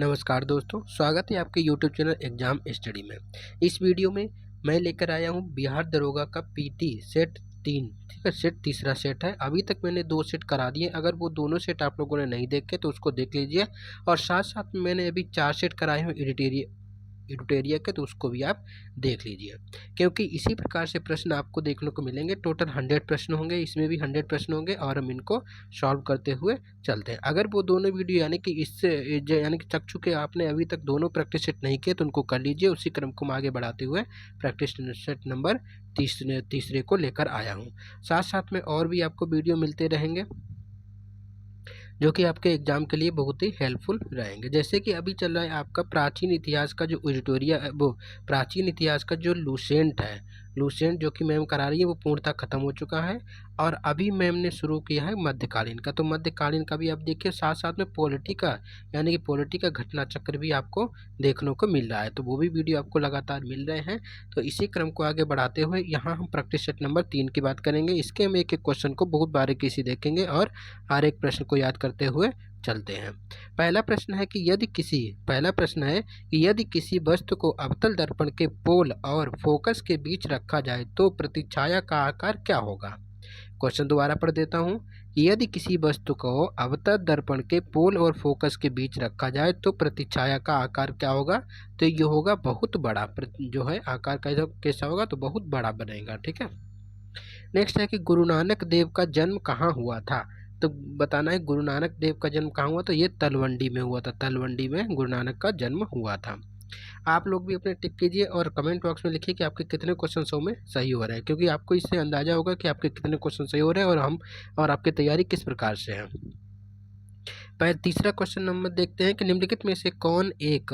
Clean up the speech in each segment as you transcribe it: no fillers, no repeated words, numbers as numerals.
नमस्कार दोस्तों, स्वागत है आपके YouTube चैनल एग्जाम स्टडी में। इस वीडियो में मैं लेकर आया हूँ बिहार दरोगा का पीटी सेट 3। ठीक है, सेट तीसरा सेट है। अभी तक मैंने 2 सेट करा दिए। अगर वो दोनों सेट आप लोगों ने नहीं देखे तो उसको देख लीजिए। और साथ साथ में मैंने अभी 4 सेट कराए हैं एडिटोरिया के, तो उसको भी आप देख लीजिए, क्योंकि इसी प्रकार से प्रश्न आपको देखने को मिलेंगे। टोटल 100 प्रश्न होंगे, इसमें भी 100 प्रश्न होंगे और हम इनको सॉल्व करते हुए चलते हैं। अगर वो दोनों वीडियो यानी कि इससे यानी कि चक चुके आपने अभी तक दोनों प्रैक्टिस सेट नहीं किए तो उनको कर लीजिए। उसी क्रम को हम आगे बढ़ाते हुए प्रैक्टिस सेट नंबर तीसरे को लेकर आया हूँ। साथ साथ में और भी आपको वीडियो मिलते रहेंगे जो कि आपके एग्जाम के लिए बहुत ही हेल्पफुल रहेंगे। जैसे कि अभी चल रहा है आपका प्राचीन इतिहास का जो एडिटोरिया वो प्राचीन इतिहास का जो लूसेंट जो कि मैम करा रही है वो पूर्णतः खत्म हो चुका है। और अभी मैम ने शुरू किया है मध्यकालीन का, तो मध्यकालीन का भी आप देखिए। साथ साथ में पॉलिटिका यानी कि पॉलिटिका घटना चक्र भी आपको देखने को मिल रहा है, तो वो भी वीडियो आपको लगातार मिल रहे हैं। तो इसी क्रम को आगे बढ़ाते हुए यहाँ हम प्रैक्टिस सेट नंबर 3 की बात करेंगे। इसके हम एक एक क्वेश्चन को बहुत बारीकी से देखेंगे और हर एक प्रश्न को याद करते हुए चलते हैं। पहला प्रश्न है कि यदि किसी वस्तु को अवतल दर्पण के पोल और फोकस के बीच रखा जाए तो प्रतिछाया का आकार क्या होगा। क्वेश्चन दोबारा पढ़ देता हूँ। यदि किसी वस्तु को अवतल दर्पण के पोल और फोकस के बीच रखा जाए तो प्रतिछाया का आकार क्या होगा। तो ये होगा बहुत बड़ा, जो है आकार कैसा होगा, तो बहुत बड़ा बनेगा। ठीक है। नेक्स्ट है कि गुरु नानक देव का जन्म कहाँ हुआ था। तो बताना है गुरु नानक देव का जन्म कहाँ हुआ, तो ये तलवंडी में हुआ था। तलवंडी में गुरु नानक का जन्म हुआ था। आप लोग भी अपने टिक कीजिए और कमेंट बॉक्स में लिखिए कि आपके कितने क्वेश्चन सौ में सही हो रहे हैं, क्योंकि आपको इससे अंदाजा होगा कि आपके कितने क्वेश्चन सही हो रहे हैं और आपकी तैयारी किस प्रकार से है। तीसरा क्वेश्चन नंबर देखते हैं कि निम्नलिखित में से कौन एक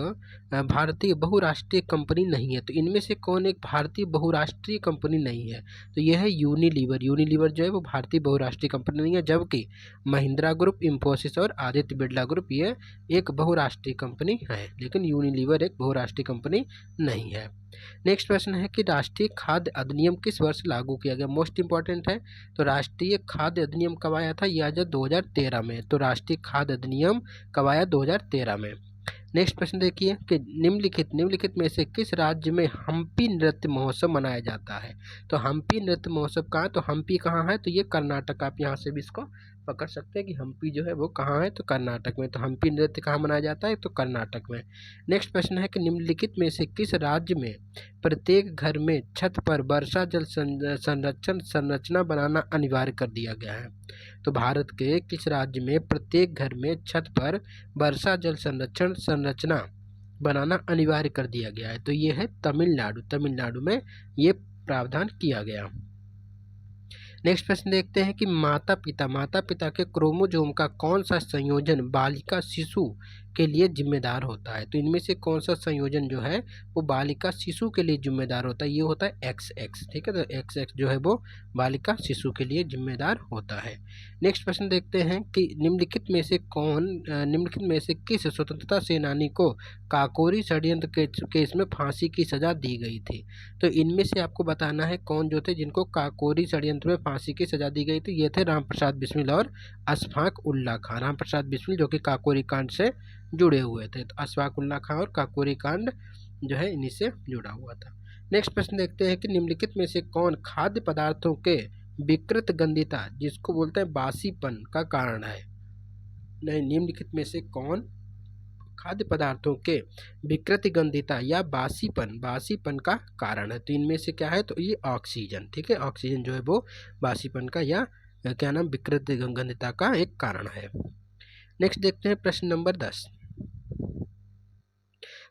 भारतीय बहुराष्ट्रीय कंपनी नहीं है। तो इनमें से कौन एक भारतीय बहुराष्ट्रीय कंपनी नहीं है, तो यह है यूनिलीवर जो है वो भारतीय बहुराष्ट्रीय कंपनी नहीं है, जबकि महिंद्रा ग्रुप, इंफोसिस और आदित्य बिरला ग्रुप ये एक बहुराष्ट्रीय कंपनी है, लेकिन यूनिलीवर एक बहुराष्ट्रीय कंपनी नहीं है। नेक्स्ट प्रश्न है कि राष्ट्रीय खाद्य अधिनियम किस वर्ष लागू किया गया। मोस्ट इंपॉर्टेंट है। तो राष्ट्रीय खाद्य अधिनियम कब आया था, यह 2013 में। तो राष्ट्रीय खाद्य अधिनियम कब आया, 2013 में। नेक्स्ट प्रश्न देखिए कि निम्नलिखित में से किस राज्य में हम्पी नृत्य महोत्सव मनाया जाता है। तो हम्पी नृत्य महोत्सव कहाँ, तो हम्पी कहाँ है, तो ये कर्नाटक। आप यहाँ से भी इसको पकड़ सकते हैं कि हम्पी जो है वो कहाँ है, तो कर्नाटक में। तो हम्पी नृत्य कहाँ मनाया जाता है, तो कर्नाटक में। नेक्स्ट प्रश्न है कि निम्नलिखित में से किस राज्य में प्रत्येक घर में छत पर वर्षा जल संरचना बनाना अनिवार्य कर दिया गया है। तो भारत के किस राज्य में प्रत्येक घर में छत पर वर्षा जल संरचना बनाना अनिवार्य कर दिया गया है, तो ये है तमिलनाडु में ये प्रावधान किया गया। नेक्स्ट प्रश्न देखते हैं कि माता पिता के क्रोमोसोम का कौन सा संयोजन बालिका शिशु के लिए जिम्मेदार होता है। तो इनमें से कौन सा संयोजन जो है वो बालिका शिशु के लिए जिम्मेदार होता है, ये होता है XX। ठीक है, तो XX जो है वो बालिका शिशु के लिए जिम्मेदार होता है। नेक्स्ट प्रश्न देखते हैं कि निम्नलिखित में से किस स्वतंत्रता सेनानी को काकोरी षड्यंत्र केस में फांसी की सजा दी गई थी। तो इनमें से आपको बताना है कौन जो थे जिनको काकोरी षड्यंत्र में फांसी की सजा दी गई थी। ये थे राम प्रसाद बिस्मिल और अशफाक उल्ला खां। राम प्रसाद बिस्मिल जो कि काकोरी कांड से जुड़े हुए थे, तो अशफाक उल्ला खां और काकोरी कांड जो है इन्हीं से जुड़ा हुआ था। नेक्स्ट प्रश्न देखते हैं कि निम्नलिखित में से कौन खाद्य पदार्थों के विकृत गंधिता, जिसको बोलते हैं बासीपन, का कारण है। निम्नलिखित में से कौन खाद्य पदार्थों के विकृत गंधिता या बासीपन का कारण है। तो इनमें से क्या है, तो ये ऑक्सीजन। ठीक है, ऑक्सीजन जो है वो बासीपन का या क्या नाम विकृत गंधिता का एक कारण है। नेक्स्ट देखते हैं प्रश्न नंबर 10।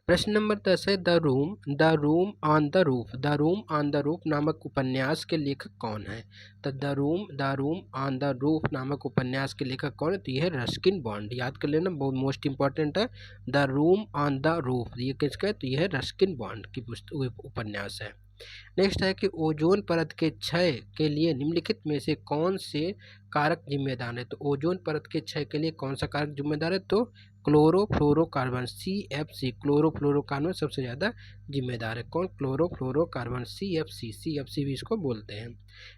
प्रश्न नंबर 10 है the room on the roof नामक उपन्यास के लेखक कौन है। तो the room on the roof नामक उपन्यास के लेखक कौन है, तो यह है रस्किन बॉन्ड। याद कर लेना, बहुत मोस्ट इंपॉर्टेंट है। The room on the roof ये किसका है, तो यह है रस्किन बॉन्ड की उपन्यास है। नेक्स्ट है कि ओजोन परत के क्षय के लिए निम्नलिखित में से कौन से कारक जिम्मेदार है? तो ओजोन परत के क्षय के लिए कौन सा कारक जिम्मेदार है? तो क्लोरोफ्लोरोकार्बन, CFC, क्लोरोफ्लोरोकार्बन सबसे ज़्यादा जिम्मेदार है। कौन? क्लोरोफ्लोरोकार्बन, CFC, CFC भी इसको बोलते हैं।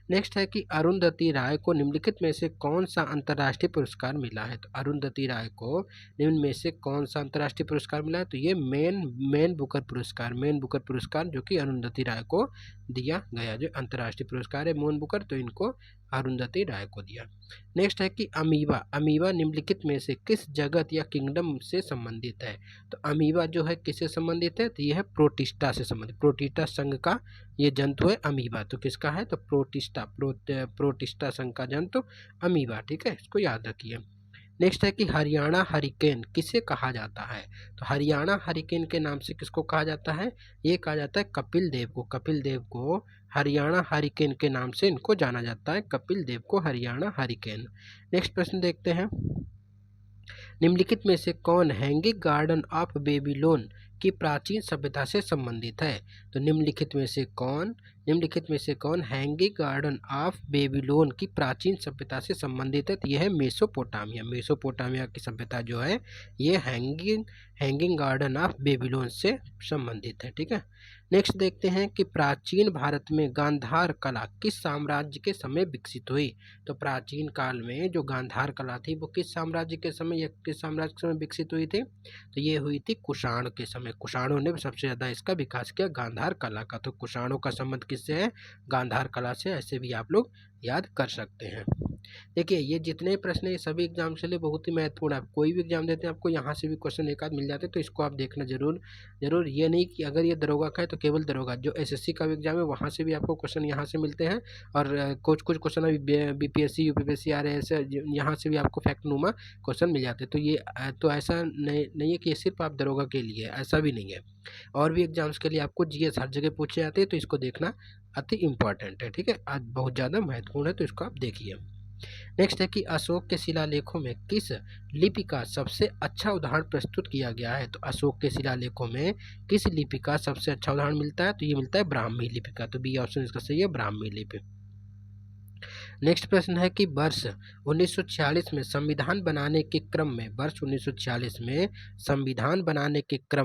नेक्स्ट है कि अरुंधति राय को निम्नलिखित में से कौन सा अंतर्राष्ट्रीय पुरस्कार मिला है? तो अरुंधति राय को निम्न में से कौन सा अंतर्राष्ट्रीय पुरस्कार मिला है? तो ये मैन बुकर पुरस्कार जो कि अरुंधति राय को दिया गया, जो अंतर्राष्ट्रीय पुरस्कार है मैन बुकर, तो इनको अरुंधति राय को दिया। नेक्स्ट है कि अमीबा निम्नलिखित में से किस जगत या किंगडम से संबंधित है? तो अमीबा जो है किससे संबंधित है? तो यह है प्रोटिस्टा से संबंधित, प्रोटिस्टा संघ का ये जंतु है अमीबा। तो किसका है? तो प्रोटिस्टा संघ का जंतु अमीबा। ठीक है, इसको याद रखिए। नेक्स्ट है कि हरियाणा हरिकेन किसे कहा जाता है? तो हरियाणा हरिकेन के नाम से किसको कहा जाता है? ये कहा जाता है कपिल देव को हरियाणा हरिकेन के नाम से इनको जाना जाता है, कपिल देव को हरियाणा हरिकेन। नेक्स्ट प्रश्न देखते हैं, निम्नलिखित में से कौन हैंगिंग गार्डन ऑफ बेबीलोन की प्राचीन सभ्यता से संबंधित है? तो निम्नलिखित में से कौन हैंगिंग गार्डन ऑफ बेबीलोन की प्राचीन सभ्यता से संबंधित है? तो यह है मेसोपोटामिया की सभ्यता जो है ये हैंगिंग गार्डन ऑफ बेबीलोन से संबंधित है। ठीक है, नेक्स्ट देखते हैं कि प्राचीन भारत में गांधार कला किस साम्राज्य के समय विकसित हुई? तो प्राचीन काल में जो गांधार कला थी वो किस साम्राज्य के समय या किस साम्राज्य के समय विकसित हुई थी? तो ये हुई थी कुषाण के समय। कुषाणों ने सबसे ज़्यादा इसका विकास किया गांधार कला का। तो कुषाणों का संबंध किससे है? गांधार कला से। ऐसे भी आप लोग याद कर सकते हैं। देखिए, ये जितने प्रश्न है सभी एग्जाम के लिए बहुत ही महत्वपूर्ण है। आप कोई भी एग्जाम देते हैं आपको यहाँ से भी क्वेश्चन एक आध मिल जाते हैं, तो इसको आप देखना जरूर। ये नहीं कि अगर ये दरोगा का है तो केवल दरोगा, जो SSC का भी एग्जाम है वहाँ से भी आपको क्वेश्चन यहाँ से मिलते हैं, और कुछ क्वेश्चन अभी BPSC UPPSC आ रहे हैं, यहाँ से भी आपको फैक्टनुमा क्वेश्चन मिल जाते हैं। तो ये तो ऐसा नहीं है कि सिर्फ आप दरोगा के लिए, ऐसा भी नहीं है। और भी एग्जाम्स के लिए आपको GS हर जगह पूछे जाते हैं, तो इसको देखना अति इम्पॉर्टेंट है। ठीक है, आज बहुत ज़्यादा महत्वपूर्ण है, तो इसको आप देखिए। नेक्स्ट है कि अशोक के शिलालेखों में किस लिपि का सबसे अच्छा उदाहरण प्रस्तुत किया गया है? तो अशोक के शिलालेखों में किस लिपि का सबसे अच्छा उदाहरण मिलता है? तो ये मिलता है ब्राह्मी लिपि का। तो बी ऑप्शन इसका सही है, ब्राह्मी लिपि। नेक्स्ट प्रश्न है कि वर्ष 1946 में संविधान बनाने के क्रम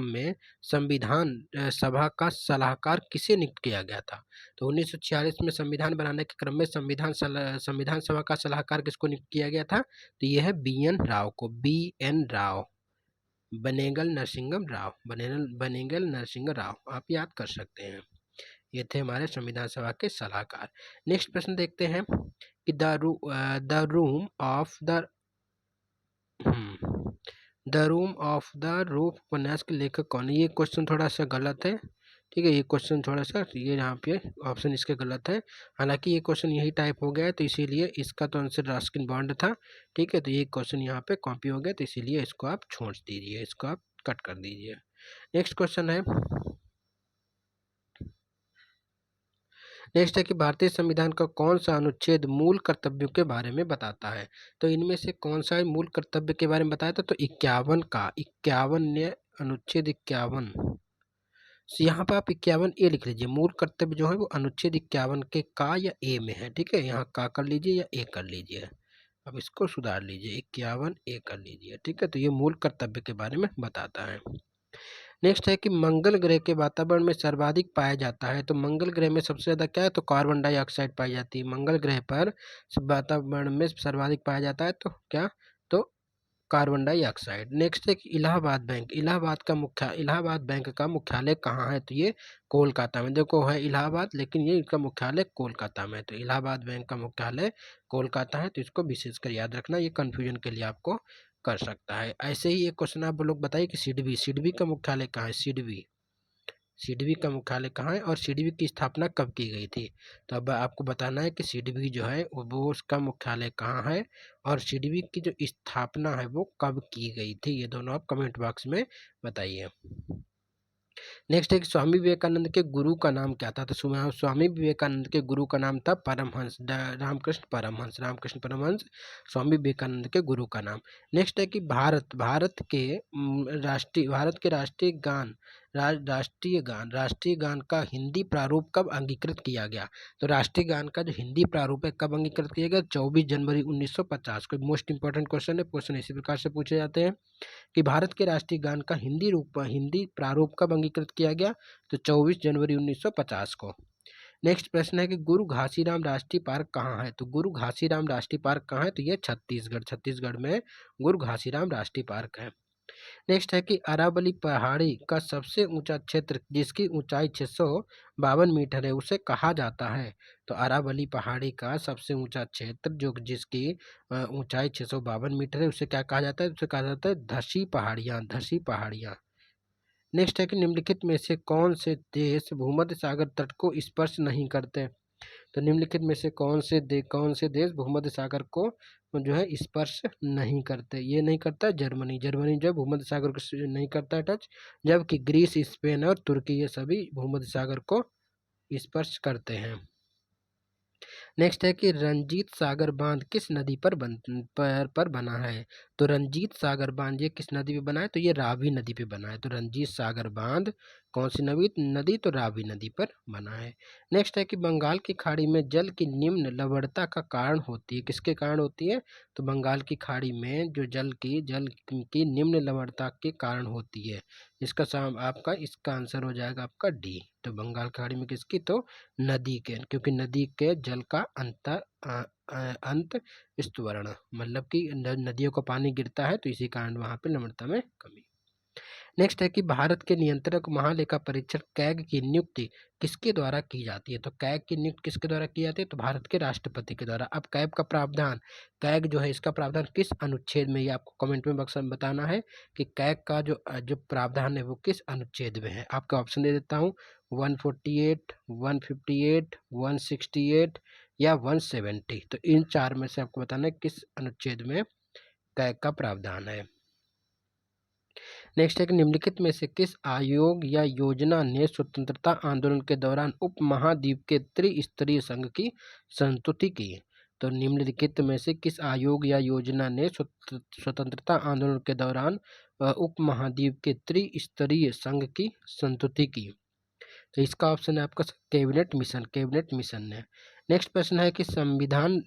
में संविधान सभा का सलाहकार किसे नियुक्त किया गया था? तो 1946 में संविधान बनाने के क्रम में संविधान सभा का सलाहकार किसको नियुक्त किया गया था? तो यह है BN राव को, BN राव, बनेगल नरसिंह राव, आप याद कर सकते हैं। ये थे हमारे संविधान सभा के सलाहकार। नेक्स्ट प्रश्न देखते हैं कि the room of the roof उपन्यास के लेखक कौन है? ये क्वेश्चन थोड़ा सा गलत है। ठीक है, ये क्वेश्चन थोड़ा सा ये यहाँ पे ऑप्शन इसके गलत है। हालांकि ये क्वेश्चन यही टाइप हो गया है, तो इसीलिए इसका तो आंसर रस्किन बॉन्ड था। ठीक है, तो ये क्वेश्चन यहाँ पे कॉपी हो गया, तो इसीलिए इसको आप छोड़ दीजिए, इसको आप कट कर दीजिए। नेक्स्ट क्वेश्चन है, नेक्स्ट है कि भारतीय संविधान का कौन सा अनुच्छेद मूल कर्तव्यों के बारे में बताता है? तो इनमें से कौन सा मूल कर्तव्य के बारे में बताया था? तो 51 अनुच्छेद 51। यहाँ पर आप 51A लिख लीजिए। मूल कर्तव्य जो है वो अनुच्छेद 51 के का या ए में है। ठीक है, यहाँ का कर लीजिए या ए कर लीजिए, अब इसको सुधार लीजिए, 51A कर लीजिए। ठीक है, तो ये मूल कर्तव्य के बारे में बताता है। नेक्स्ट है कि मंगल ग्रह के वातावरण में सर्वाधिक पाया जाता है। तो मंगल ग्रह में सबसे ज़्यादा क्या है? तो कार्बन डाइऑक्साइड पाई जाती है। मंगल ग्रह पर वातावरण में सर्वाधिक पाया जाता है, तो क्या? तो कार्बन डाइऑक्साइड। नेक्स्ट है कि इलाहाबाद बैंक का मुख्यालय कहाँ है? तो ये कोलकाता में। देखो है इलाहाबाद, लेकिन ये इसका मुख्यालय कोलकाता में है। तो इलाहाबाद बैंक का मुख्यालय कोलकाता है, तो इसको विशेषकर याद रखना, ये कन्फ्यूजन के लिए आपको कर सकता है। ऐसे ही एक क्वेश्चन आप लोग बताइए कि सिडबी का मुख्यालय कहाँ है? सिडबी का मुख्यालय कहाँ है और सिडबी की स्थापना कब की गई थी? तो अब आपको बताना है कि सिडबी जो है वो उसका मुख्यालय कहाँ है और सिडबी की जो स्थापना है वो कब की गई थी, ये दोनों आप कमेंट बॉक्स में बताइए। नेक्स्ट है कि स्वामी विवेकानंद के गुरु का नाम क्या था? तो स्वामी विवेकानंद के गुरु का नाम था परमहंस, रामकृष्ण परमहंस स्वामी विवेकानंद के गुरु का नाम। नेक्स्ट है कि भारत के राष्ट्रीय गान राष्ट्रीय गान का हिंदी प्रारूप कब अंगीकृत किया गया? तो राष्ट्रीय गान का जो हिंदी प्रारूप है कब अंगीकृत किया गया? 24 जनवरी 1950 को। मोस्ट इंपॉर्टेंट क्वेश्चन है, क्वेश्चन इसी प्रकार से पूछे जाते हैं कि भारत के राष्ट्रीय गान का हिंदी प्रारूप कब अंगीकृत किया गया? तो 24 जनवरी 1950 को। नेक्स्ट प्रश्न है कि गुरु घासीराम राष्ट्रीय पार्क कहाँ है? तो गुरु घासीराम राष्ट्रीय पार्क कहाँ है? तो ये छत्तीसगढ़ में गुरु घासीराम राष्ट्रीय पार्क है। नेक्स्ट है कि अरावली पहाड़ी का सबसे ऊंचा क्षेत्र जिसकी ऊंचाई 652 मीटर है उसे कहा जाता है? तो अरावली पहाड़ी का सबसे ऊंचा क्षेत्र जिसकी ऊंचाई 652 मीटर है उसे क्या कहा जाता है? उसे कहा जाता है धसी पहाड़ियाँ। नेक्स्ट है कि निम्नलिखित में से कौन से देश भूमध्य सागर तट को स्पर्श नहीं करते? तो निम्नलिखित में से कौन से देश भूमध्य सागर को जो है स्पर्श नहीं करते? ये नहीं करता है जर्मनी जो है भूमध्य सागर को नहीं करता है टच, जबकि ग्रीस, स्पेन और तुर्की ये सभी भूमध्य सागर को स्पर्श करते हैं। नेक्स्ट है कि रंजीत सागर बांध किस नदी पर बना है? तो रंजीत सागर बांध ये किस नदी पे बना है? तो ये रावी नदी पे बना है। तो रंजीत सागर बांध कौन सी नदी? तो रावी नदी पर बना है। नेक्स्ट है कि बंगाल की खाड़ी में जल की निम्न लवणता का कारण होती है, किसके कारण होती है? तो बंगाल की खाड़ी में जो जल की निम्न लवणता के कारण होती है। इसका आंसर हो जाएगा आपका डी। तो बंगाल की खाड़ी में किसकी? तो नदी के, क्योंकि नदी के जल का अंत स्तवर्ण, मतलब कि नदियों का पानी गिरता है तो इसी कारण वहां पे लवणता में कमी। नेक्स्ट है कि भारत के नियंत्रक महालेखा परीक्षक कैग की नियुक्ति किसके द्वारा की जाती है? तो कैग की नियुक्ति किसके द्वारा की जाती है? तो भारत के राष्ट्रपति के द्वारा। अब कैग जो है इसका प्रावधान किस अनुच्छेद में, ये आपको कमेंट में बक्स में बताना है कि कैग का जो प्रावधान है वो किस अनुच्छेद में है। आपका ऑप्शन दे देता हूँ 148, 158, 168 या 170। तो इन चार में से आपको बताना है किस अनुच्छेद में कैग का प्रावधान है। नेक्स्ट है कि निम्नलिखित में से किस आयोग या योजना ने स्वतंत्रता आंदोलन के दौरान उपमहाद्वीप के त्रिस्तरीय संघ की संस्तुति की? तो निम्नलिखित में से किस आयोग या योजना ने स्वतंत्रता आंदोलन के दौरान उपमहाद्वीप के त्रिस्तरीय संघ की संस्तुति की? तो इसका ऑप्शन है आपका कैबिनेट मिशन ने। नेक्स्ट प्रश्न है कि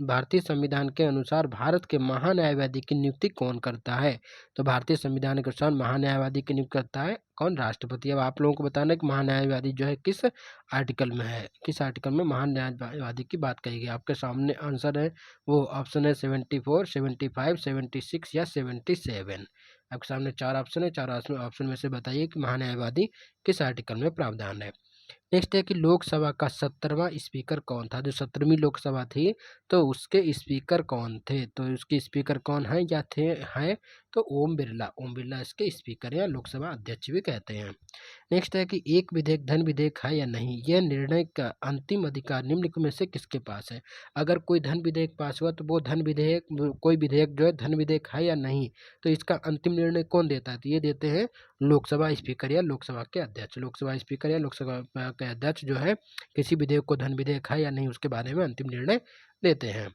भारतीय संविधान के अनुसार भारत के महान्यायवादी की नियुक्ति कौन करता है? तो भारतीय संविधान के अनुसार महान्यायवादी की नियुक्ति करता है कौन? राष्ट्रपति। अब आप लोगों को बताना है कि महान्यायवादी जो है किस आर्टिकल में है, किस आर्टिकल में महान्यायवादी की बात कही गई। आपके सामने आंसर है, वो ऑप्शन है 74, 75, 76 या 77। आपके सामने चार ऑप्शन है, चार ऑप्शन में से बताइए कि महान्यायवादी किस आर्टिकल में प्रावधान है। नेक्स्ट है कि लोकसभा का 17वां स्पीकर कौन था? जो 17वीं लोकसभा थी तो उसके स्पीकर कौन थे? तो उसके स्पीकर कौन है या थे हैं? तो ओम बिरला इसके स्पीकर या लोकसभा अध्यक्ष भी कहते हैं। नेक्स्ट है कि एक विधेयक धन विधेयक है या नहीं, यह निर्णय का अंतिम अधिकार निम्नलिखित में से किसके पास है? अगर कोई धन विधेयक पास हुआ तो वो कोई विधेयक जो है धन विधेयक है या नहीं, तो इसका अंतिम निर्णय कौन देता है? तो ये देते हैं लोकसभा स्पीकर या लोकसभा के अध्यक्ष। लोकसभा स्पीकर या लोकसभा के अध्यक्ष जो है किसी विधेयक को धन विधेयक है या नहीं उसके बारे में अंतिम निर्णय देते हैं।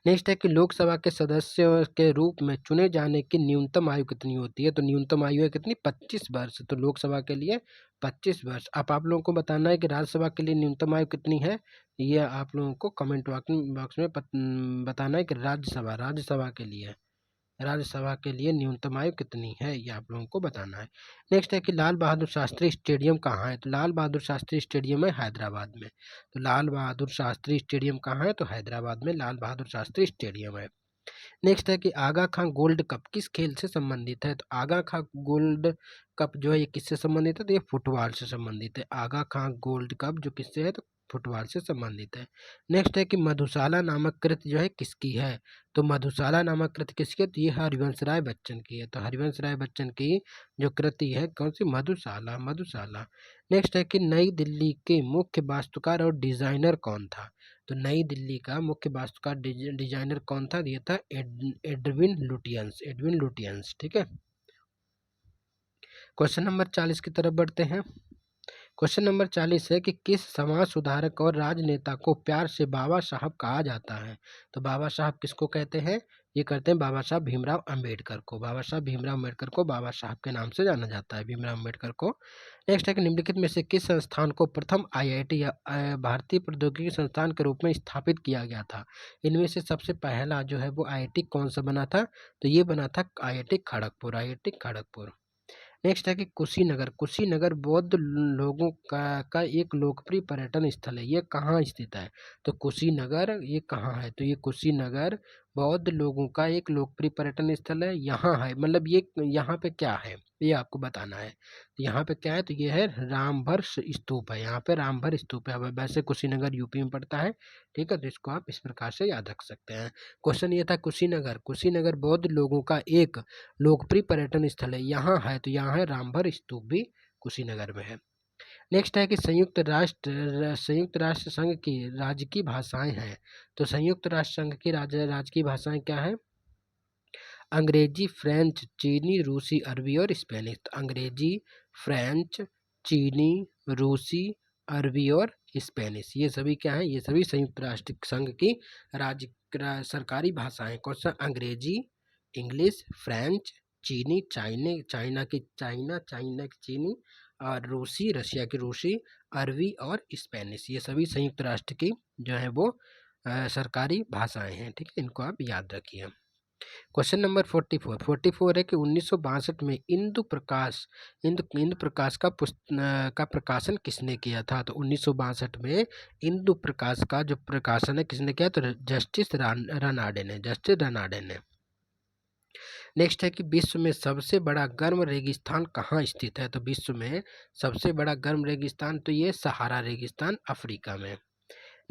नेक्स्ट है कि लोकसभा के सदस्यों के रूप में चुने जाने की न्यूनतम आयु कितनी होती है? तो न्यूनतम आयु है कितनी? 25 वर्ष। तो लोकसभा के लिए 25 वर्ष। अब आप लोगों को बताना है कि राज्यसभा के लिए न्यूनतम आयु कितनी है, ये आप लोगों को कमेंट बॉक्स में बताना है कि राज्यसभा के लिए न्यूनतम आयु कितनी है, ये आप लोगों को बताना है। नेक्स्ट है कि लाल बहादुर शास्त्री स्टेडियम कहाँ है? तो लाल बहादुर शास्त्री स्टेडियम है हैदराबाद में। तो लाल बहादुर शास्त्री स्टेडियम कहाँ है? तो हैदराबाद में लाल बहादुर शास्त्री स्टेडियम है। नेक्स्ट है कि आगा खां गोल्ड कप किस खेल से संबंधित है? तो आगा खां गोल्ड कप जो है ये किससे संबंधित है? तो ये फुटबॉल से संबंधित है। आगा खां गोल्ड कप जो किससे है? तो फुटबॉल से संबंधित है। नेक्स्ट है कि मधुशाला नामक कृति जो है किसकी है? तो मधुशाला नामक कृति किसकी है? तो ये हरिवंश राय बच्चन की है। तो हरिवंश राय बच्चन की जो कृति है कौन सी? मधुशाला। नेक्स्ट है कि नई दिल्ली के मुख्य वास्तुकार और डिजाइनर कौन था? तो नई दिल्ली का मुख्य वास्तुकार डिजाइनर कौन था? ये था एडविन लुटियंस। ठीक है, क्वेश्चन नंबर 40 की तरफ बढ़ते हैं। क्वेश्चन नंबर 40 है कि किस समाज सुधारक और राजनेता को प्यार से बाबा साहब कहा जाता है? तो बाबा साहब किसको कहते हैं? ये कहते हैं बाबा साहब भीमराव अंबेडकर को। बाबा साहब भीमराव अंबेडकर को बाबा साहब के नाम से जाना जाता है, भीमराव अंबेडकर को। नेक्स्ट है कि निम्नलिखित में से किस संस्थान को प्रथम आईआईटी या भारतीय प्रौद्योगिकी संस्थान के रूप में स्थापित किया गया था? इनमें से सबसे पहला जो है वो आईआईटी कौन सा बना था? तो ये बना था IIT Kharagpur, IIT Kharagpur. Next है कि कुशीनगर। कुशीनगर बौद्ध लोगों का एक लोकप्रिय पर्यटन स्थल है। ये कहाँ स्थित है? तो कुशीनगर ये कहाँ है? तो ये कुशीनगर बौद्ध लोगों का एक लोकप्रिय पर्यटन स्थल है। यहाँ है, मतलब ये यहाँ पे क्या है ये आपको बताना है। तो यहाँ पे क्या है? तो ये है रामभर स्तूप है। यहाँ पे रामभर स्तूप है। अब वैसे कुशीनगर यूपी में पड़ता है, ठीक है, तो इसको आप इस प्रकार से याद रख सकते हैं। क्वेश्चन ये था कुशीनगर। कुशीनगर बौद्ध लोगों का एक लोकप्रिय पर्यटन स्थल है। यहाँ है, तो यहाँ है रामभर स्तूप भी कुशीनगर में है। नेक्स्ट है कि संयुक्त राष्ट्र संघ की राजकीय भाषाएं हैं। तो संयुक्त राष्ट्र संघ की राजकीय भाषाएं क्या है? अंग्रेजी, फ्रेंच, चीनी, रूसी, अरबी और स्पेनिश। तो अंग्रेजी, फ्रेंच, चीनी, रूसी, अरबी और स्पेनिश, ये सभी क्या है? ये सभी संयुक्त राष्ट्र संघ की सरकारी भाषाएं। कौन सा? अंग्रेजी, इंग्लिश, फ्रेंच, चीनी, चाइना की चीनी, और रूसी, रशिया की रूसी, अरबी और स्पेनिश, ये सभी संयुक्त राष्ट्र की जो है वो सरकारी भाषाएं हैं, ठीक है, इनको आप याद रखिए। क्वेश्चन नंबर 44 है कि 1962 में इंदु प्रकाश का प्रकाशन किसने किया था? तो 1962 में इंदु प्रकाश का जो प्रकाशन है किसने किया? तो जस्टिस रनाडे ने। नेक्स्ट है कि विश्व में सबसे बड़ा गर्म रेगिस्तान कहाँ स्थित है? तो विश्व में सबसे बड़ा गर्म रेगिस्तान तो ये सहारा रेगिस्तान अफ्रीका में।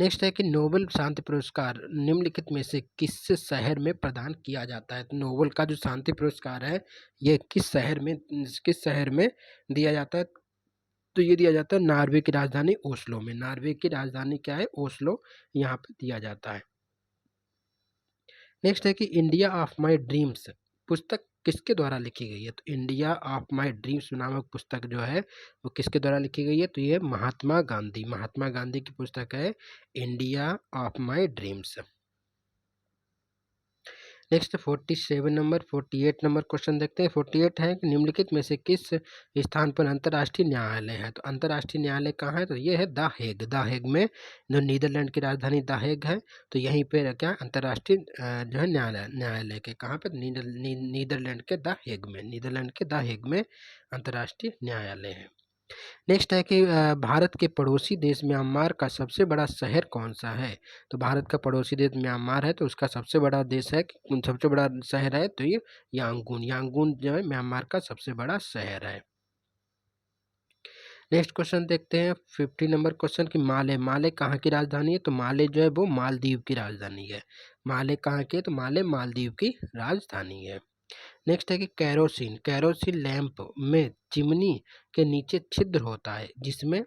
नेक्स्ट है कि नोबेल शांति पुरस्कार निम्नलिखित में से किस शहर में प्रदान किया जाता है? तो नोबेल का जो शांति पुरस्कार है ये किस शहर में दिया जाता है? तो ये दिया जाता है नॉर्वे की राजधानी ओस्लो में। नॉर्वे की राजधानी क्या है? ओस्लो, यहाँ पे दिया जाता है। नेक्स्ट है कि इंडिया ऑफ माई ड्रीम्स पुस्तक किसके द्वारा लिखी गई है? तो इंडिया ऑफ माई ड्रीम्स नामक पुस्तक जो है वो किसके द्वारा लिखी गई है? तो ये महात्मा गांधी की पुस्तक है India of my dreams. Next 48 number question देखते हैं। 48 है कि निम्नलिखित में से किस स्थान पर अंतर्राष्ट्रीय न्यायालय है? तो अंतर्राष्ट्रीय न्यायालय कहाँ है? तो ये है द हेग में, जो नीदरलैंड की राजधानी द हेग है। तो यहीं पे क्या अंतर्राष्ट्रीय जो है न्यायालय के कहाँ पे? नीदरलैंड के द हेग में अंतर्राष्ट्रीय न्यायालय है। नेक्स्ट है कि भारत के पड़ोसी देश म्यांमार का सबसे बड़ा शहर कौन सा है? तो भारत का पड़ोसी देश म्यांमार है, तो उसका सबसे बड़ा शहर है तो ये यांगून जो है म्यांमार का सबसे बड़ा शहर है। नेक्स्ट क्वेश्चन देखते हैं 50 नंबर क्वेश्चन की माले कहाँ की राजधानी है? तो माले जो है वो मालदीव की राजधानी है। माले कहाँ की है? तो माले मालदीव की राजधानी है। नेक्स्ट है कि कैरोसिन लैंप में चिमनी के नीचे छिद्र होता है जिसमें,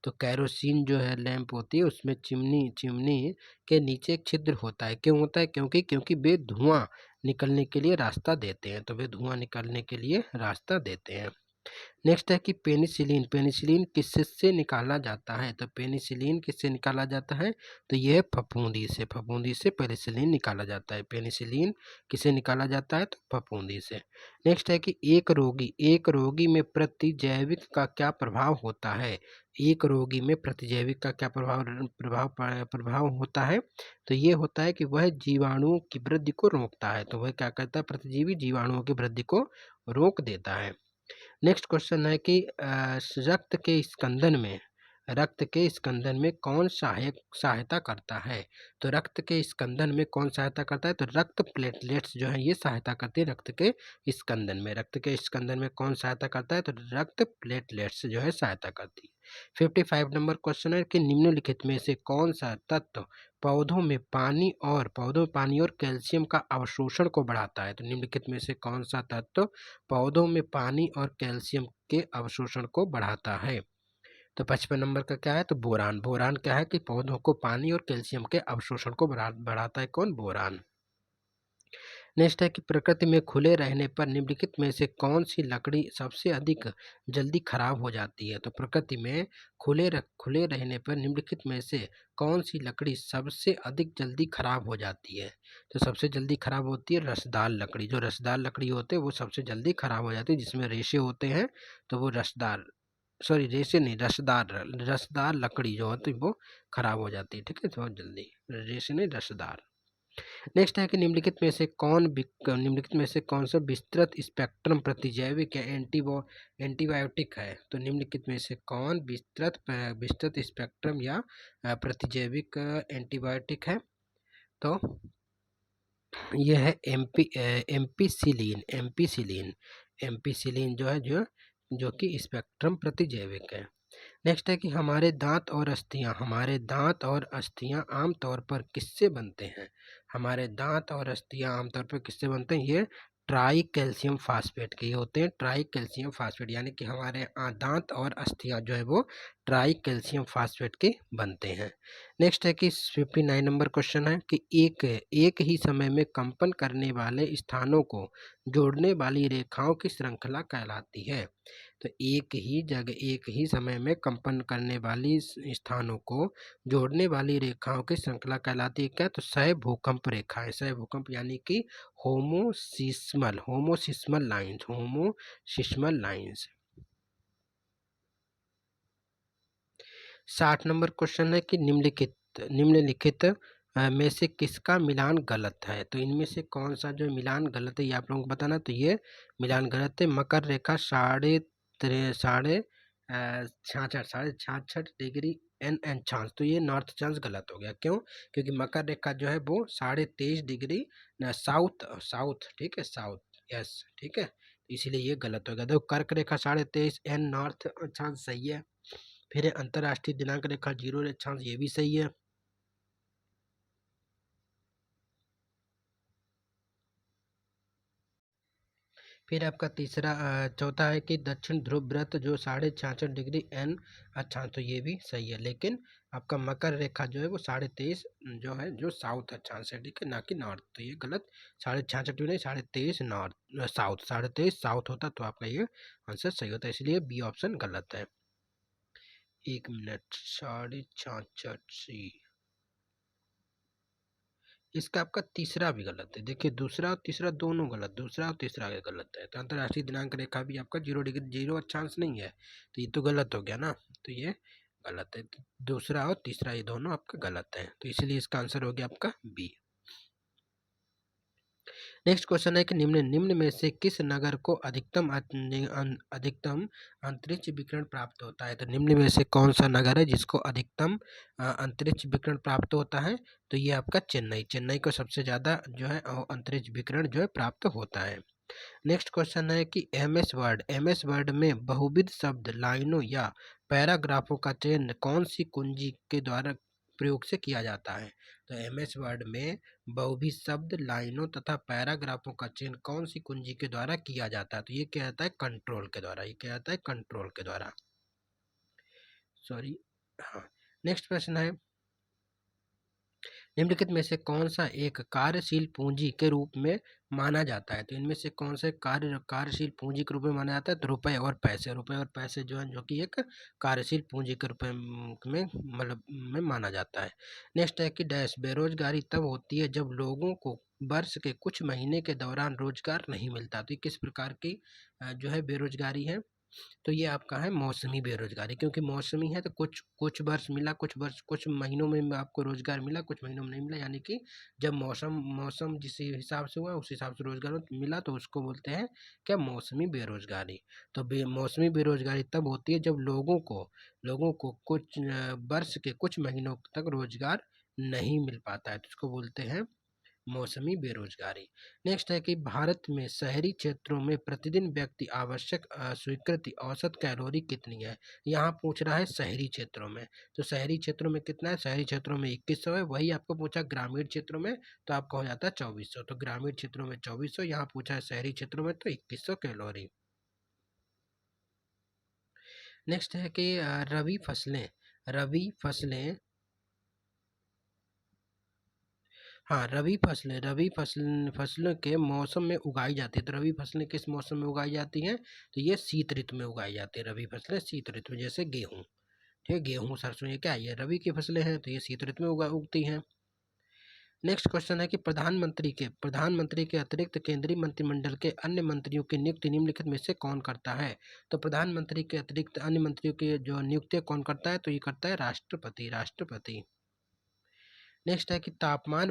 तो कैरोसिन जो है लैंप होती है उसमें चिमनी के नीचे एक छिद्र होता है। क्यों होता है? क्योंकि वे धुआं निकलने के लिए रास्ता देते हैं। तो वे धुआं निकलने के लिए रास्ता देते हैं। नेक्स्ट है कि पेनिसिलिन किससे निकाला जाता है? तो पेनिसिलिन किससे निकाला जाता है? तो यह फफूंदी से पेनिसिलिन निकाला जाता है। पेनिसिलिन किससे निकाला जाता है? तो फफूंदी से। नेक्स्ट है कि एक रोगी में प्रतिजैविक का क्या प्रभाव होता है? एक रोगी में प्रतिजैविक का क्या प्रभाव होता है? तो ये होता है कि वह जीवाणुओं की वृद्धि को रोकता है। तो वह क्या करता है? प्रतिजीवी जीवाणुओं की वृद्धि को रोक देता है। नेक्स्ट क्वेश्चन है कि रक्त के स्कंदन में कौन सहायता करता है? तो रक्त के स्कंदन में कौन सहायता करता है? तो रक्त प्लेटलेट्स जो है ये सहायता करती है रक्त के स्कंदन में कौन सहायता करता है? तो रक्त प्लेटलेट्स जो है सहायता करती है। 55 नंबर क्वेश्चन है कि निम्नलिखित में से कौन सा तत्व पौधों में पानी और कैल्शियम का अवशोषण को बढ़ाता है? तो निम्नलिखित में से कौन सा तत्व पौधों में पानी और कैल्शियम के अवशोषण को बढ़ाता है? तो 55 नंबर का क्या है? तो बोरान क्या है? कि पौधों को पानी और कैल्शियम के अवशोषण को बढ़ाता है। कौन? बोरान। नेक्स्ट है कि प्रकृति में खुले रहने पर निम्नलिखित में से कौन सी लकड़ी सबसे अधिक जल्दी खराब हो जाती है। तो प्रकृति में खुले रहने पर निम्नलिखित में से कौन सी लकड़ी सबसे अधिक जल्दी खराब हो जाती है। तो सबसे जल्दी खराब होती है रसदार लकड़ी। जो रसदार लकड़ी होते हैं वो सबसे जल्दी खराब हो जाती है, जिसमें रेशे होते हैं तो वो रसदार, सॉरी रेशे नहीं, रसदार लकड़ी जो होती है वो खराब हो जाती है। ठीक है, बहुत जल्दी, रेशे नहीं, रसदार। नेक्स्ट है कि निम्नलिखित में से कौन सा विस्तृत स्पेक्ट्रम प्रतिजैविक या एंटीबायोटिक है। तो निम्नलिखित में से कौन विस्तृत स्पेक्ट्रम या प्रतिजैविक एंटीबायोटिक है। तो यह है एम्पीसिलिन जो है, जो कि स्पेक्ट्रम प्रतिजैविक है। नेक्स्ट है कि हमारे दांत और अस्थियां आमतौर पर किससे बनते हैं। हमारे दांत और अस्थियां आमतौर पर किससे बनते हैं। ये ट्राई कैल्शियम फास्फेट के होते हैं। ट्राई कैल्शियम फास्फेट यानी कि हमारे दांत और अस्थियां जो है वो ट्राई कैल्शियम फास्फेट के बनते हैं। नेक्स्ट है कि 59 नंबर क्वेश्चन है कि एक ही समय में कंपन करने वाले स्थानों को जोड़ने वाली रेखाओं की श्रृंखला कहलाती है। तो एक ही समय में कंपन करने वाली स्थानों को जोड़ने वाली रेखाओं की श्रृंखला कहलाती है क्या। तो सह भूकंप रेखाएं, सह भूकंप यानी कि होमोसिस्मल लाइंस। 60 नंबर क्वेश्चन है कि निम्नलिखित में से किसका मिलान गलत है। तो इनमें से कौन सा जो मिलान गलत है ये आप लोगों को बताना। तो ये मिलान गलत है। मकर रेखा साढ़े 66 डिग्री एन अक्षांश, तो ये नॉर्थ अक्षांश गलत हो गया। क्यों? क्योंकि मकर रेखा जो है वो 23.5 डिग्री साउथ साउथ ठीक है, साउथ, यस ठीक है, इसीलिए ये गलत हो गया। देखो कर्क रेखा 23.5 एन नॉर्थ अक्षांश सही है। फिर अंतरराष्ट्रीय दिनांक रेखा 0 रेखांश, ये भी सही है। फिर आपका चौथा है कि दक्षिण ध्रुव व्रत जो 66.5 डिग्री एन अक्षांश, तो ये भी सही है। लेकिन आपका मकर रेखा जो है वो 23.5 जो है जो साउथ अक्षांश है, ठीक है, ना कि नॉर्थ। तो ये गलत, 66.5 23 नॉर्थ साउथ, 23 साउथ होता तो आपका ये आंसर सही होता, इसलिए बी ऑप्शन गलत है। 1 मिनट, 66.5 इसका आपका तीसरा भी गलत है। देखिए दूसरा और तीसरा दोनों गलत, दूसरा और तीसरा गलत है। तो अंतरराष्ट्रीय दिनांक रेखा भी आपका 0 अक्षांश नहीं है, तो ये तो गलत हो गया ना, तो ये गलत है। तो दूसरा और तीसरा ये दोनों आपका गलत है, तो इसलिए इसका आंसर हो गया आपका बी। नेक्स्ट क्वेश्चन है कि निम्न में से किस नगर को अधिकतम अंतरिक्ष विकिरण प्राप्त होता है। तो निम्न में से कौन सा नगर है जिसको अधिकतम अंतरिक्ष विकिरण प्राप्त होता है। तो ये आपका चेन्नई को सबसे ज़्यादा जो है अंतरिक्ष विकिरण जो है प्राप्त होता है। नेक्स्ट क्वेश्चन है कि एमएस वर्ड में बहुविध शब्द, लाइनों या पैराग्राफों का चयन कौन सी कुंजी के द्वारा प्रयोग से किया जाता है। तो एमएस वर्ड में बहुविध शब्द, लाइनों तथा पैराग्राफों का चयन कौन सी कुंजी के द्वारा किया जाता है। तो ये क्या जाता है, कंट्रोल के द्वारा, ये क्या जाता है, कंट्रोल के द्वारा, सॉरी, हाँ। नेक्स्ट प्रश्न है निम्नलिखित में से कौन सा एक कार्यशील पूंजी के रूप में माना जाता है। तो इनमें से कौन सा कार्यशील पूंजी के रूप में माना जाता है। तो रुपए और पैसे जो है जो कि एक कार्यशील पूंजी के रूप में मतलब में माना जाता है। नेक्स्ट है कि डैश बेरोजगारी तब होती है जब लोगों को वर्ष के कुछ महीने के दौरान रोजगार नहीं मिलता। तो ये किस प्रकार की जो है बेरोजगारी है। तो ये आपका है मौसमी बेरोजगारी, क्योंकि मौसमी है तो कुछ वर्ष मिला, कुछ महीनों में आपको रोजगार मिला, कुछ महीनों में नहीं मिला। यानी कि जब मौसम जिस हिसाब से हुआ उस हिसाब से रोजगार मिला तो उसको बोलते हैं क्या, मौसमी बेरोजगारी। तो मौसमी बेरोजगारी तब होती है जब लोगों को कुछ वर्ष के कुछ महीनों तक रोजगार नहीं मिल पाता है, तो उसको बोलते हैं मौसमी बेरोजगारी। नेक्स्ट है कि भारत में शहरी क्षेत्रों में प्रतिदिन व्यक्ति आवश्यक स्वीकृति औसत कैलोरी कितनी है। यहाँ पूछ रहा है शहरी क्षेत्रों में, तो शहरी क्षेत्रों में कितना है, शहरी क्षेत्रों में 2100 है। वही आपको पूछा ग्रामीण क्षेत्रों में तो आपका हो जाता है 2400। तो ग्रामीण क्षेत्रों में 2400, यहाँ पूछा है शहरी क्षेत्रों में तो 2100 कैलोरी। नेक्स्ट है कि रबी फसलें हाँ, रबी फसलों के मौसम में उगाई जाती है। तो रबी फसलें किस मौसम में उगाई जाती हैं? तो ये शीत ऋतु में उगाई जाती है। रबी फसलें शीत ऋतु में, जैसे गेहूँ, ठीक है, गेहूँ, सरसों, ये क्या है? ये रबी की फसलें हैं, तो ये शीत ऋतु में उगती हैं। नेक्स्ट क्वेश्चन है कि प्रधानमंत्री के अतिरिक्त केंद्रीय मंत्रिमंडल के अन्य मंत्रियों की नियुक्ति निम्नलिखित में से कौन करता है? तो प्रधानमंत्री के अतिरिक्त अन्य मंत्रियों की जो नियुक्ति कौन करता है? तो ये करता है राष्ट्रपति। नेक्स्ट है कि तापमान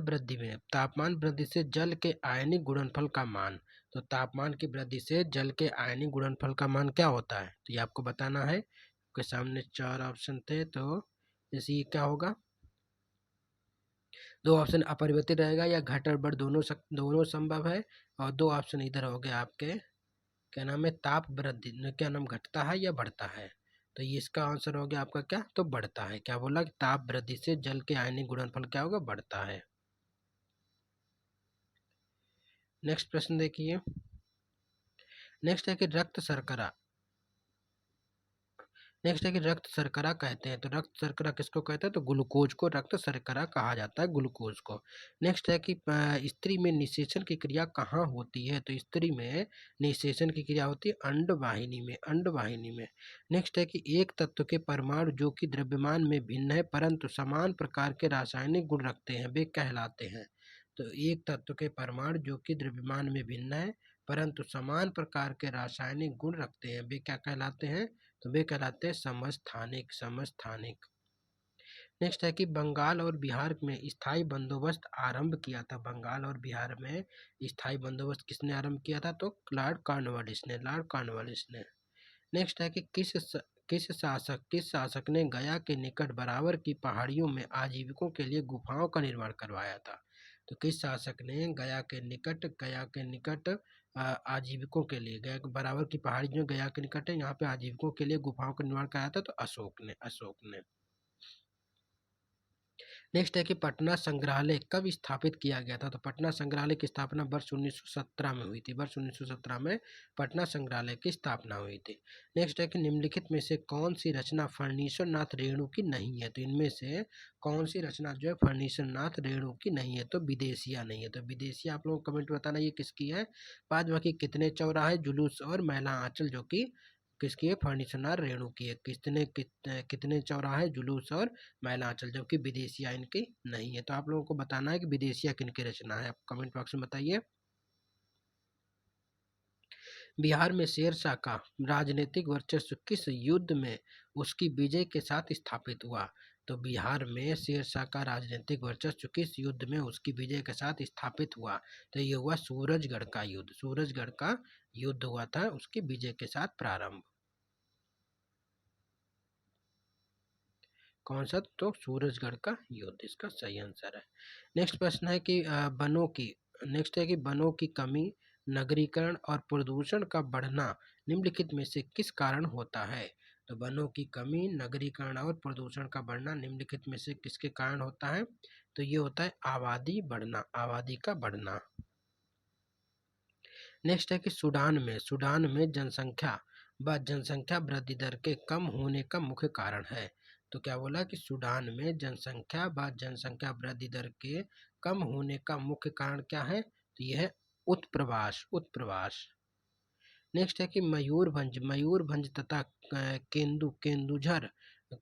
वृद्धि से जल के आयनिक गुणनफल का मान। तो तापमान की वृद्धि से जल के आयनिक गुणनफल का मान क्या होता है? तो ये आपको बताना है। आपके सामने 4 ऑप्शन थे, तो जैसे ये क्या होगा? 2 ऑप्शन अपरिवर्तित रहेगा, या घट और बढ़ दोनों संभव है। और 2 ऑप्शन इधर हो गए आपके, क्या नाम है, ताप वृद्धि, क्या नाम, घटता है या बढ़ता है? तो ये इसका आंसर हो गया आपका क्या? तो बढ़ता है। क्या बोला कि ताप वृद्धि से जल के आयनिक गुणनफल क्या होगा? बढ़ता है। नेक्स्ट प्रश्न देखिए। नेक्स्ट है कि रक्त शर्करा कहते हैं। तो रक्त शर्करा किसको कहते हैं? तो ग्लूकोज को रक्त शर्करा कहा जाता है, ग्लूकोज को। नेक्स्ट है कि स्त्री में निषेचन की क्रिया कहाँ होती है? तो स्त्री में निषेचन की क्रिया होती है अंडवाहिनी में। नेक्स्ट है कि एक तत्व के परमाणु जो कि द्रव्यमान में भिन्न है परंतु समान प्रकार के रासायनिक गुण रखते हैं, वे कहलाते हैं। तो एक तत्व के परमाणु जो कि द्रव्यमान में भिन्न है परंतु समान प्रकार के रासायनिक गुण रखते हैं, वे क्या कहलाते हैं? तो वे कहलाते हैं समस्थानिक। नेक्स्ट है कि बंगाल और बिहार में स्थायी बंदोबस्त आरंभ किया था। बंगाल और बिहार में स्थायी बंदोबस्त किसने आरंभ किया था? तो लॉर्ड कॉर्नवालिस ने। नेक्स्ट है कि किस शासक ने गया के निकट बराबर की पहाड़ियों में आजीविकों के लिए गुफाओं का निर्माण करवाया था? तो किस शासक ने गया के निकट आजीविकों के लिए, गया बराबर की पहाड़ी जो गया के निकट है, यहाँ पे आजीविकों के लिए गुफाओं का निर्माण कराया था? तो अशोक ने। नेक्स्ट है कि पटना संग्रहालय कब स्थापित किया गया था? तो पटना संग्रहालय की स्थापना वर्ष 1917 में हुई थी। वर्ष 1917 में पटना संग्रहालय की स्थापना हुई थी। नेक्स्ट है कि निम्नलिखित में से कौन सी रचना फर्नीश्वर नाथ रेणु की नहीं है? तो इनमें से कौन सी रचना जो है फर्नीश्वर नाथ रेणु की नहीं है? तो विदेशिया नहीं है। तो विदेशिया आप लोग कमेंट बताना ये किसकी है। बाद बाकी कितने चौराहे, जुलूस और महिला आंचल जो कि किसकी है? फर्नीश्वर रेणु की है। कितने चौराहे, जुलूस और महिलांचल, जबकि विदेशिया इनकी नहीं है। तो आप लोगों को बताना है कि विदेशिया किनकी रचना है, आप कमेंट बॉक्स में बताइए। बिहार में शेरशाह का राजनीतिक वर्चस्व किस युद्ध में उसकी विजय के साथ स्थापित हुआ? तो बिहार में शेरशाह का राजनीतिक वर्चस्व किस युद्ध में उसकी विजय के साथ स्थापित हुआ? तो ये हुआ सूरजगढ़ का युद्ध हुआ था उसकी विजय के साथ प्रारंभ। कौन सा? तो सूरजगढ़ का युद्ध इसका सही आंसर है। नेक्स्ट प्रश्न है कि वनों की कमी, नगरीकरण और प्रदूषण का बढ़ना निम्नलिखित में से किस कारण होता है? तो वनों की कमी, नगरीकरण और प्रदूषण का बढ़ना निम्नलिखित में से किसके कारण होता है? तो ये होता है आबादी का बढ़ना। नेक्स्ट है कि सूडान में जनसंख्या वृद्धि दर के कम होने का मुख्य कारण है। तो क्या बोला कि सूडान में जनसंख्या वृद्धि दर के कम होने का मुख्य कारण क्या है? तो यह है उत्प्रवास। नेक्स्ट है कि मयूरभंज तथा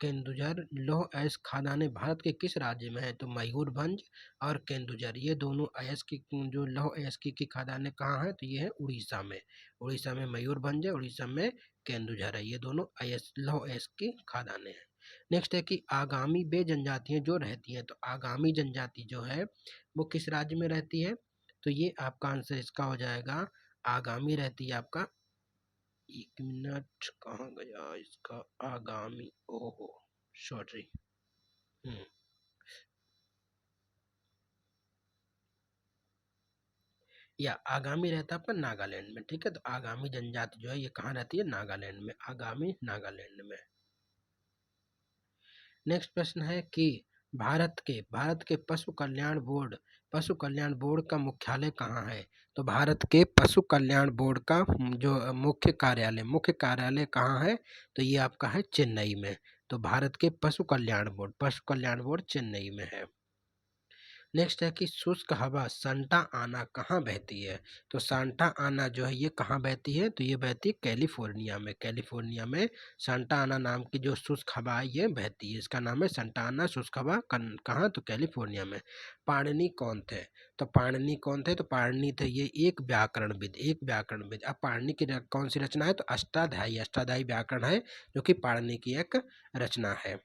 केंदुझर लौह अयस्क खदानें भारत के किस राज्य में है? तो मयूरभंज और केंदुझर ये दोनों जो लौह अयस्क की खदानें कहाँ हैं? तो ये है उड़ीसा में मयूरभंज है, उड़ीसा में केंदुझर है, ये दोनों लौह अयस्क की खदानें हैं। नेक्स्ट है कि आगामी वे जनजातियां जो रहती हैं, तो आगामी जनजाति जो है वो किस राज्य में रहती है? तो ये आपका आंसर इसका हो जाएगा, आगामी रहती है आपका, एक मिनट कहाँ गया इसका, आगामी, ओहो सॉरी, या आगामी रहता है आपका नागालैंड में, ठीक है। तो आगामी जनजाति जो है ये कहाँ रहती है? नागालैंड में, आगामी नागालैंड में। नेक्स्ट प्रश्न है कि भारत के पशु कल्याण बोर्ड का मुख्यालय कहाँ है? तो भारत के पशु कल्याण बोर्ड का जो मुख्य कार्यालय कहाँ है? तो ये आपका है चेन्नई में। तो भारत के पशु कल्याण बोर्ड चेन्नई में है। नेक्स्ट है कि शुष्क हवा सांता आना कहाँ बहती है? तो सांता आना जो है ये कहाँ बहती है? तो ये बहती है कैलिफोर्निया में। कैलिफोर्निया में सांता आना नाम की जो शुष्क हवा है ये बहती है। इसका नाम है सांता आना शुष्क हवा। कहाँ? तो कैलिफोर्निया में। पाणिनि कौन थे? तो पाणिनि कौन थे? तो पाणिनि थे ये एक व्याकरणविद। एक व्याकरणविद। अब पाणिनि की कौन सी रचना है? तो अष्टाध्यायी। अष्टाध्यायी व्याकरण है जो कि पाणिनि की एक रचना है।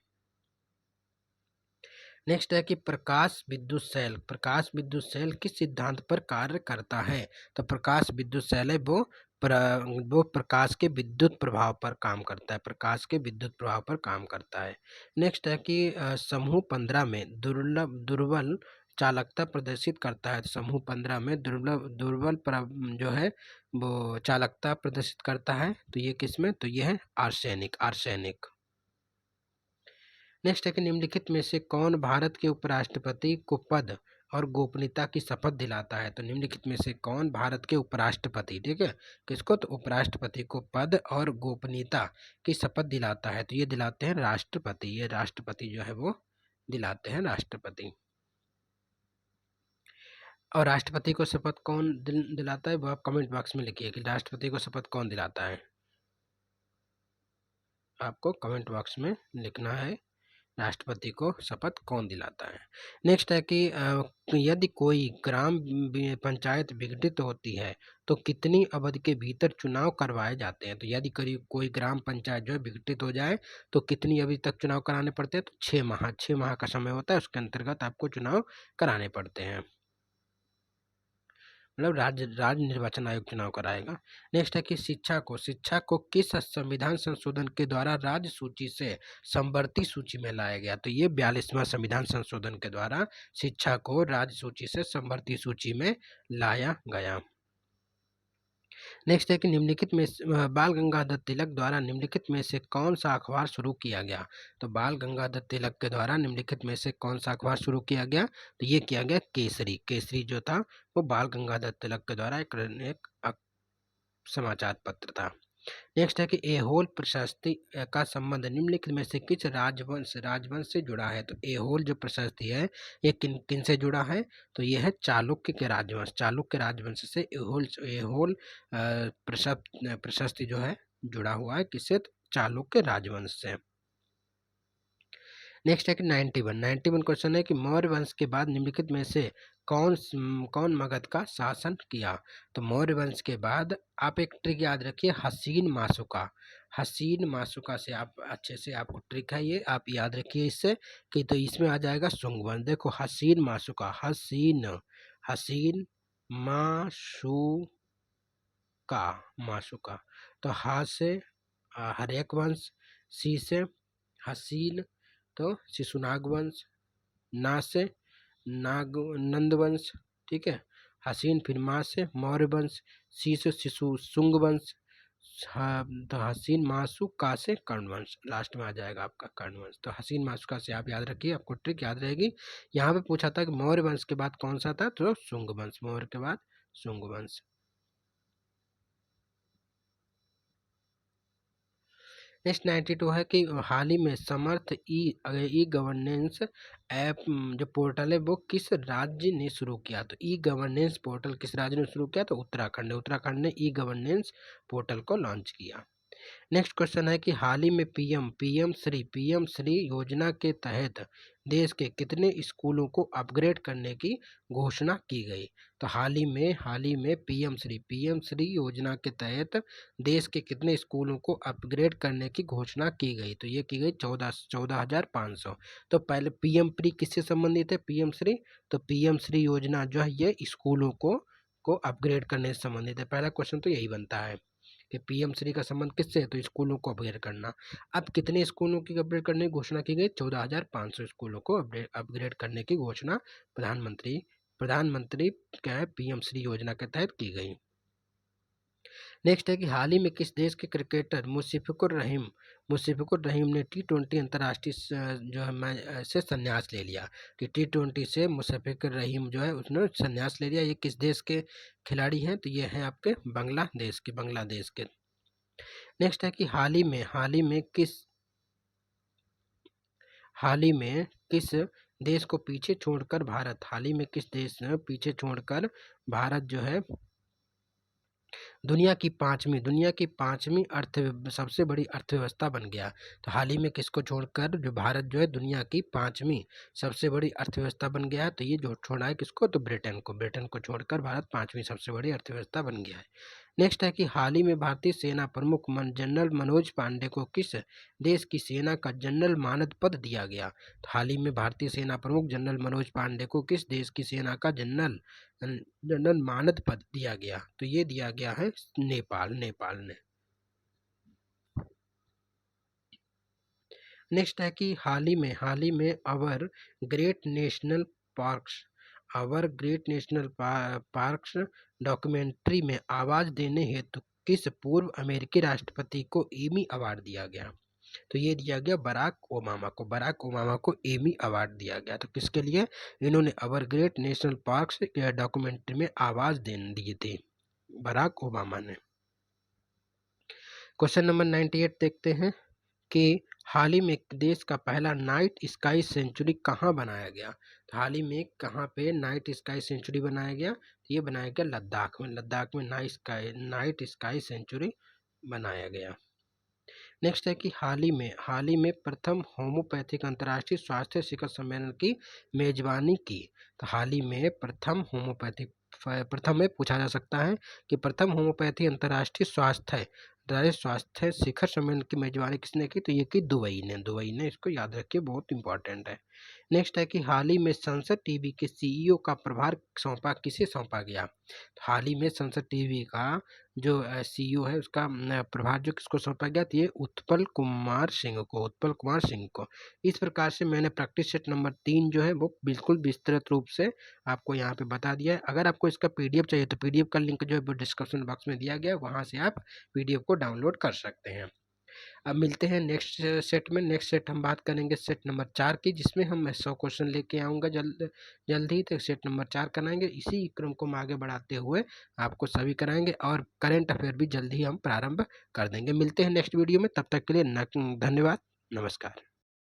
नेक्स्ट है कि प्रकाश विद्युत सेल। प्रकाश विद्युत सेल किस सिद्धांत पर कार्य करता है? तो प्रकाश विद्युत सेल है वो प्रकाश के विद्युत प्रभाव पर काम करता है। प्रकाश के विद्युत प्रभाव पर काम करता है। नेक्स्ट है कि समूह 15 में दुर्बल चालकता प्रदर्शित करता है। तो समूह 15 में दुर्बल जो है वो चालकता प्रदर्शित करता है। तो ये किसमें? तो ये है आर्सेनिक। आर्सेनिक। नेक्स्ट है कि निम्नलिखित में से कौन भारत के उपराष्ट्रपति को पद और गोपनीयता की शपथ दिलाता है? तो निम्नलिखित में से कौन भारत के उपराष्ट्रपति, ठीक है, किसको? तो उपराष्ट्रपति को पद और गोपनीयता की शपथ दिलाता है। तो ये दिलाते हैं राष्ट्रपति। ये राष्ट्रपति जो है वो दिलाते हैं, राष्ट्रपति। और राष्ट्रपति को शपथ कौन दिलाता है वो आप कमेंट बॉक्स में लिखिए कि राष्ट्रपति को शपथ कौन दिलाता है। आपको कमेंट बॉक्स में लिखना है राष्ट्रपति को शपथ कौन दिलाता है। नेक्स्ट है कि यदि कोई ग्राम पंचायत विघटित होती है तो कितनी अवधि के भीतर चुनाव करवाए जाते हैं? तो यदि करीब कोई ग्राम पंचायत जो है विघटित हो जाए तो कितनी अवधि तक चुनाव कराने पड़ते हैं? तो 6 माह। 6 माह का समय होता है, उसके अंतर्गत आपको चुनाव कराने पड़ते हैं। मतलब राज्य निर्वाचन आयोग चुनाव कराएगा। नेक्स्ट है कि शिक्षा को किस संविधान संशोधन के द्वारा राज्य सूची से समवर्ती सूची में लाया गया? तो ये 42वां संविधान संशोधन के द्वारा शिक्षा को राज्य सूची से समवर्ती सूची में लाया गया। नेक्स्ट है कि निम्नलिखित में बाल गंगाधर तिलक द्वारा निम्नलिखित में से कौन सा अखबार शुरू किया गया? तो बाल गंगाधर तिलक के द्वारा निम्नलिखित में से कौन सा अखबार शुरू किया गया? तो ये किया गया केसरी। केसरी जो था वो बाल गंगाधर तिलक के द्वारा एक समाचार पत्र था। नेक्स्ट है कि एहोल प्रशस्ति का संबंध निम्नलिखित में से किस राजवंश से जुड़ा है? तो एहोल जो प्रशस्ति है ये किन किन से जुड़ा है? तो ये है चालुक्य के राजवंश। चालुक्य राजवंश से एहोल प्रशस्ति जो है जुड़ा हुआ है। किससे? चालुक्य राजवंश से। नेक्स्ट है कि 91 क्वेश्चन है कि मौर्य वंश के बाद निम्नलिखित में से कौन मगध का शासन किया? तो मौर्य वंश के बाद आप एक ट्रिक याद रखिए, हसीन मासुका। हसीन मासुका से आप अच्छे से, आपको ट्रिक है ये, आप याद रखिए इससे कि तो इसमें आ जाएगा शुंग वंश। देखो हसीन मासुका, हसीन मासुका, मासुका। तो हा से हर्यक वंश, सी से हसीन तो शिशुनाग वंश, ना से नंद वंश, ठीक है, हसीन फिर माँ से मौर्य वंश, सी से शिशु शुंग वंश, तो हसीन मासु का से कर्ण वंश, लास्ट में आ जाएगा आपका कर्ण वंश। तो हसीन मासु का से आप याद रखिए, आपको ट्रिक याद रहेगी। यहाँ पे पूछा था कि मौर्य वंश के बाद कौन सा था? तो शुंग वंश। मौर्य के बाद शुंग वंश। नेक्स्ट 92 है कि हाल ही में समर्थ ई गवर्नेंस ऐप जो पोर्टल है वो किस राज्य ने शुरू किया? तो ई गवर्नेंस पोर्टल किस राज्य ने शुरू किया? तो उत्तराखंड ने। उत्तराखंड ने ई गवर्नेंस पोर्टल को लॉन्च किया। नेक्स्ट क्वेश्चन है कि हाल ही में पीएम श्री योजना के तहत देश के कितने स्कूलों को अपग्रेड करने की घोषणा की गई? तो हाल ही में पीएम श्री योजना के तहत देश के कितने स्कूलों को अपग्रेड करने की घोषणा की गई? तो ये की गई 14,500। तो पहले पीएम प्री किससे संबंधित है? पीएम श्री। तो पीएम श्री योजना जो है ये स्कूलों को अपग्रेड करने से संबंधित है। पहला क्वेश्चन तो यही बनता है कि पीएम श्री का संबंध किससे है? तो स्कूलों को अपग्रेड करना। अब कितने स्कूलों की अपग्रेड करने की घोषणा की गई? 14,500 स्कूलों को अपग्रेड करने की घोषणा प्रधानमंत्री क्या है पीएम श्री योजना के तहत की गई। नेक्स्ट है कि हाल ही में किस देश के क्रिकेटर मुशफिकुर रहीम ने T20 अंतर्राष्ट्रीय जो है मैच से संन्यास ले लिया? कि T20 से मुशफिकुर रहीम जो है उसने संन्यास ले लिया। ये किस देश के खिलाड़ी हैं? तो ये हैं आपके बांग्लादेश के। नेक्स्ट है कि हाल ही में किस देश को पीछे छोड़कर भारत, हाल ही में किस देश ने पीछे छोड़कर भारत जो है दुनिया की पाँचवीं सबसे बड़ी अर्थव्यवस्था बन गया। तो हाल ही में किसको छोड़कर जो भारत जो है दुनिया की पाँचवीं सबसे बड़ी अर्थव्यवस्था बन गया है। तो ये जो छोड़ा है किसको, तो ब्रिटेन को छोड़कर भारत पाँचवीं सबसे बड़ी अर्थव्यवस्था बन गया है। नेक्स्ट है कि हाल ही में भारतीय सेना प्रमुख जनरल मनोज पांडे को किस देश की सेना का जनरल मानद पद दिया गया। तो हाल ही में भारतीय सेना प्रमुख जनरल मनोज पांडे को किस देश की सेना का जनरल मानद पद दिया गया। तो ये दिया गया है नेपाल ने। नेक्स्ट है कि हाल ही में अवर ग्रेट नेशनल पार्क्स डॉक्यूमेंट्री में आवाज देने हेतु किस पूर्व अमेरिकी राष्ट्रपति को एमी अवार्ड दिया गया। तो ये दिया गया बराक ओबामा को एमी अवार्ड दिया गया। तो किसके लिए, इन्होंने अवर ग्रेट नेशनल पार्क्स डॉक्यूमेंट्री में आवाज दिए थे बराक ओबामा ने। क्वेश्चन नंबर 98 देखते हैं कि हाल ही में देश का पहला नाइट स्काई सेंचुरी कहाँ बनाया गया। तो हाल ही में कहाँ पे नाइट स्काई सेंचुरी बनाया गया, तो ये बनाया गया लद्दाख में नाइट स्काई सेंचुरी बनाया गया। नेक्स्ट है कि हाल ही में प्रथम होम्योपैथिक अंतर्राष्ट्रीय स्वास्थ्य शिखर सम्मेलन की मेजबानी की। तो हाल ही में प्रथम में पूछा जा सकता है कि प्रथम होम्योपैथी अंतर्राष्ट्रीय स्वास्थ्य शिखर सम्मेलन की मेजबानी किसने की, तो ये की दुबई ने। इसको याद रखिए, बहुत इंपॉर्टेंट है। नेक्स्ट है कि हाल ही में संसद टीवी के सीईओ का प्रभार किसे सौंपा गया। हाल ही में संसद टीवी का जो सीईओ है उसका प्रभार जो किसको सौंपा गया, तो ये उत्पल कुमार सिंह को। इस प्रकार से मैंने प्रैक्टिस सेट नंबर 3 जो है वो बिल्कुल विस्तृत रूप से आपको यहाँ पे बता दिया है। अगर आपको इसका पीडीएफ चाहिए तो पीडीएफ का लिंक जो है वो डिस्क्रिप्शन बॉक्स में दिया गया है, वहाँ से आप पीडीएफ को डाउनलोड कर सकते हैं। अब मिलते हैं नेक्स्ट सेट में। नेक्स्ट सेट हम बात करेंगे सेट नंबर 4 की, जिसमें हम 100 क्वेश्चन लेके आऊँगा जल्द ही। तो सेट नंबर 4 कराएंगे, इसी क्रम को हम आगे बढ़ाते हुए आपको सभी कराएंगे और करेंट अफेयर भी जल्द ही हम प्रारंभ कर देंगे। मिलते हैं नेक्स्ट वीडियो में, तब तक के लिए धन्यवाद, नमस्कार।